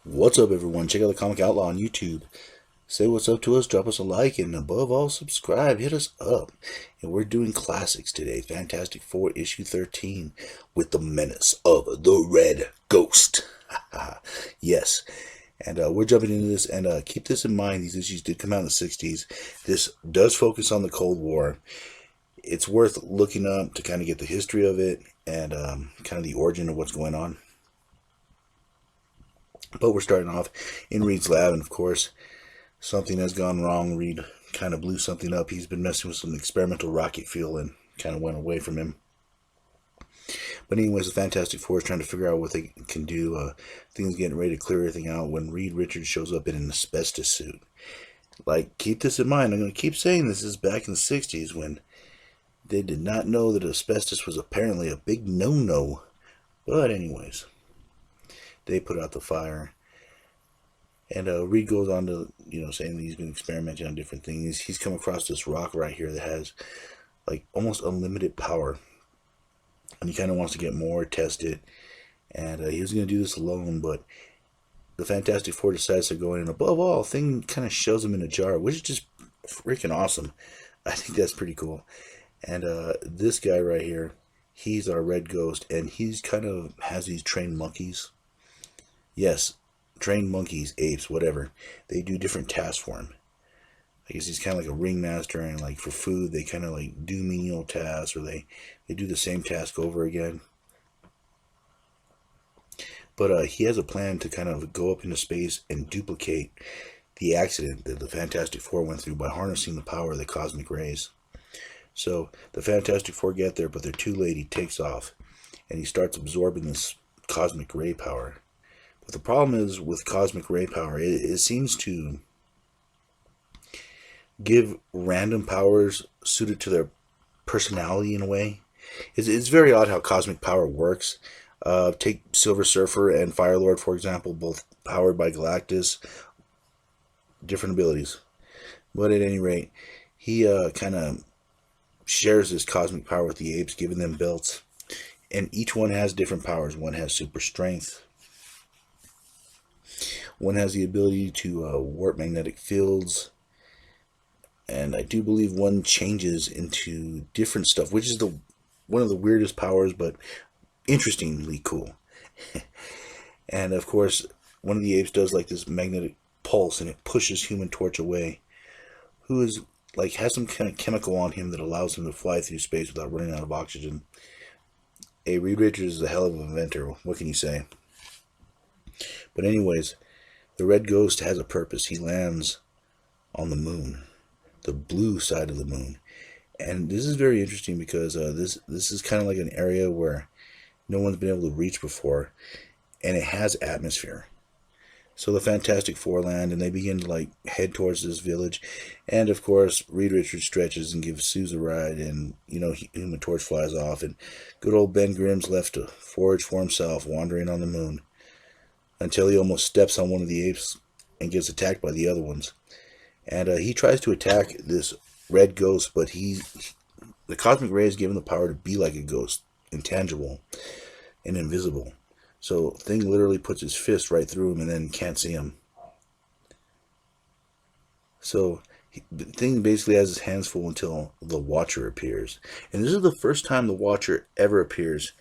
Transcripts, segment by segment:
What's up, everyone? Check out the Comic Outlaw on YouTube. Say what's up to us, drop us a like, and above all, subscribe. Hit us up. And we're doing classics today. Fantastic Four, issue 13, with the menace of the Red Ghost. Yes. And we're jumping into this, and keep this in mind. These issues did come out in the 60s. This does focus on the Cold War. It's worth looking up to kind of get the history of it and kind of the origin of what's going on. But we're starting off in Reed's lab, and of course, something has gone wrong. Reed kind of blew something up. He's been messing with some experimental rocket fuel and kind of went away from him. But anyways, the Fantastic Four is trying to figure out what they can do. Things getting ready to clear everything out when Reed Richards shows up in an asbestos suit. Like, keep this in mind. I'm going to keep saying this is back in the 60s when they did not know that asbestos was apparently a big no-no. But anyways, they put out the fire. And Reed goes on to, saying that he's been experimenting on different things. He's come across this rock right here that has, like, almost unlimited power. And he kind of wants to get more, test it. And he was going to do this alone, but the Fantastic Four decides to go in. And above all, thing kind of shows him in a jar, which is just freaking awesome. I think that's pretty cool. And this guy right here, he's our Red Ghost. And he's kind of has these trained monkeys. Yes, trained monkeys, apes, whatever. They do different tasks for him. I guess he's kind of like a ringmaster, and like for food, they kind of like do menial tasks, or they do the same task over again. But he has a plan to kind of go up into space and duplicate the accident that the Fantastic Four went through by harnessing the power of the cosmic rays. So the Fantastic Four get there, but they're too late. He takes off, and he starts absorbing this cosmic ray power. But the problem is with cosmic ray power, it seems to give random powers suited to their personality in a way. It's very odd how cosmic power works. Take Silver Surfer and Firelord, for example, both powered by Galactus. Different abilities. But at any rate, he kind of shares this cosmic power with the apes, giving them belts. And each one has different powers. One has super strength. One has the ability to warp magnetic fields. And I do believe one changes into different stuff, which is one of the weirdest powers, but interestingly cool. And of course, one of the apes does like this magnetic pulse, and it pushes Human Torch away, who is like has some kind of chemical on him that allows him to fly through space without running out of oxygen. Hey, Reed Richards is a hell of an inventor. What can you say? But anyways, the Red Ghost has a purpose. He lands on the moon, the blue side of the moon. And this is very interesting because this is kind of like an area where no one's been able to reach before, and it has atmosphere. So the Fantastic Four land, and they begin to like head towards this village. And of course, Reed Richards stretches and gives Suze a ride, and Human Torch flies off, and good old Ben Grimm's left to forage for himself, wandering on the moon, until he almost steps on one of the apes and gets attacked by the other ones. And he tries to attack this Red Ghost, but the cosmic ray has given the power to be like a ghost, intangible and invisible. So Thing literally puts his fist right through him and then can't see him. So Thing basically has his hands full until the Watcher appears. And this is the first time the Watcher ever appears.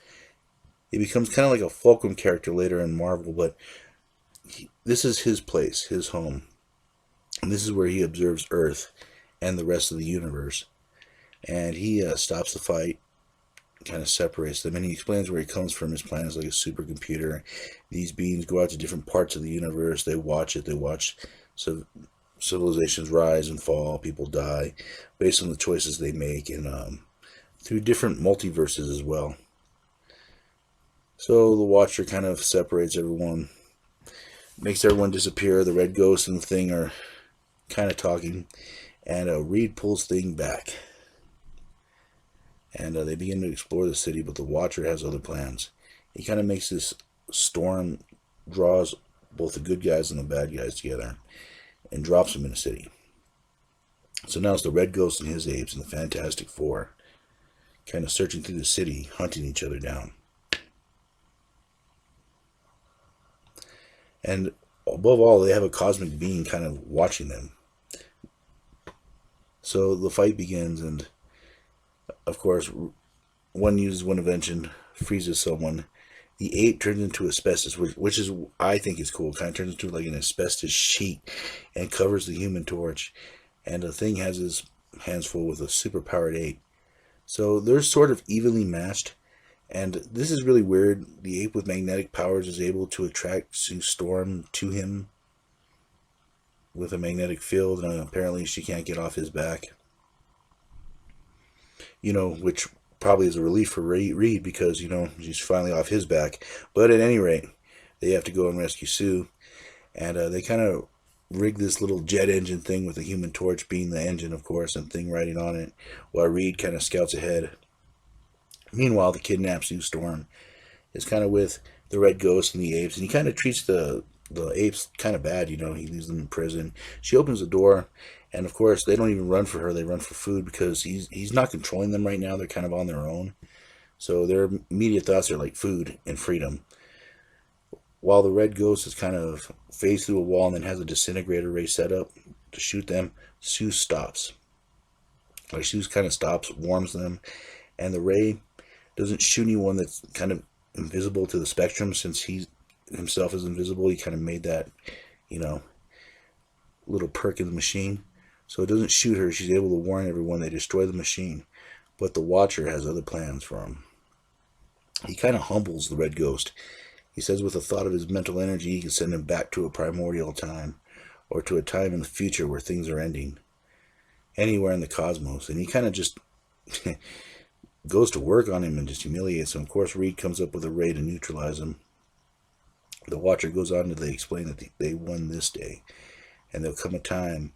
He becomes kind of like a Fulcrum character later in Marvel, but this is his place, his home. And this is where he observes Earth and the rest of the universe. And he stops the fight, kind of separates them, and he explains where he comes from. His planet is like a supercomputer. These beings go out to different parts of the universe. They watch it. They watch civilizations rise and fall. People die based on the choices they make, and through different multiverses as well. So the Watcher kind of separates everyone, makes everyone disappear. The Red Ghost and the Thing are kind of talking, and Reed pulls Thing back. And they begin to explore the city, but the Watcher has other plans. He kind of makes this storm, draws both the good guys and the bad guys together, and drops them in the city. So now it's the Red Ghost and his apes and the Fantastic Four kind of searching through the city, hunting each other down. And above all, they have a cosmic being kind of watching them. So the fight begins, and of course, one uses one invention, freezes someone. The ape turns into asbestos, which is, I think, is cool. Kind of turns into like an asbestos sheet and covers the Human Torch. And the thing has his hands full with a superpowered ape. So they're sort of evenly matched. And this is really weird. The ape with magnetic powers is able to attract Sue Storm to him with a magnetic field, and apparently she can't get off his back. Which probably is a relief for Reed because, she's finally off his back. But at any rate, they have to go and rescue Sue. And they kind of rig this little jet engine thing with the Human Torch being the engine, of course, and thing riding on it, while Reed kind of scouts ahead. Meanwhile, the kidnapped Sue Storm is kind of with the Red Ghost and the apes, and he kind of treats the apes kind of bad, He leaves them in prison. She opens the door, and of course, they don't even run for her. They run for food because he's not controlling them right now. They're kind of on their own. So their immediate thoughts are like food and freedom. While the Red Ghost is kind of phased through a wall and then has a disintegrator ray set up to shoot them, Sue stops. Like, Sue kind of stops, warms them, and the ray doesn't shoot anyone that's kind of invisible to the spectrum. Since he himself is invisible, he kind of made that, little perk in the machine. So it doesn't shoot her. She's able to warn everyone they destroy the machine. But the Watcher has other plans for him. He kind of humbles the Red Ghost. He says with the thought of his mental energy, he can send him back to a primordial time, or to a time in the future where things are ending. Anywhere in the cosmos. And he kind of just goes to work on him and just humiliates him. Of course, Reed comes up with a ray to neutralize him. The Watcher goes on to explain that they won this day, and there'll come a time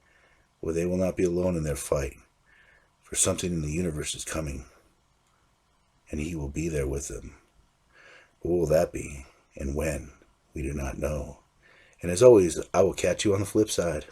where they will not be alone in their fight, for something in the universe is coming, and he will be there with them. But what will that be, and when? We do not know. And as always, I will catch you on the flip side.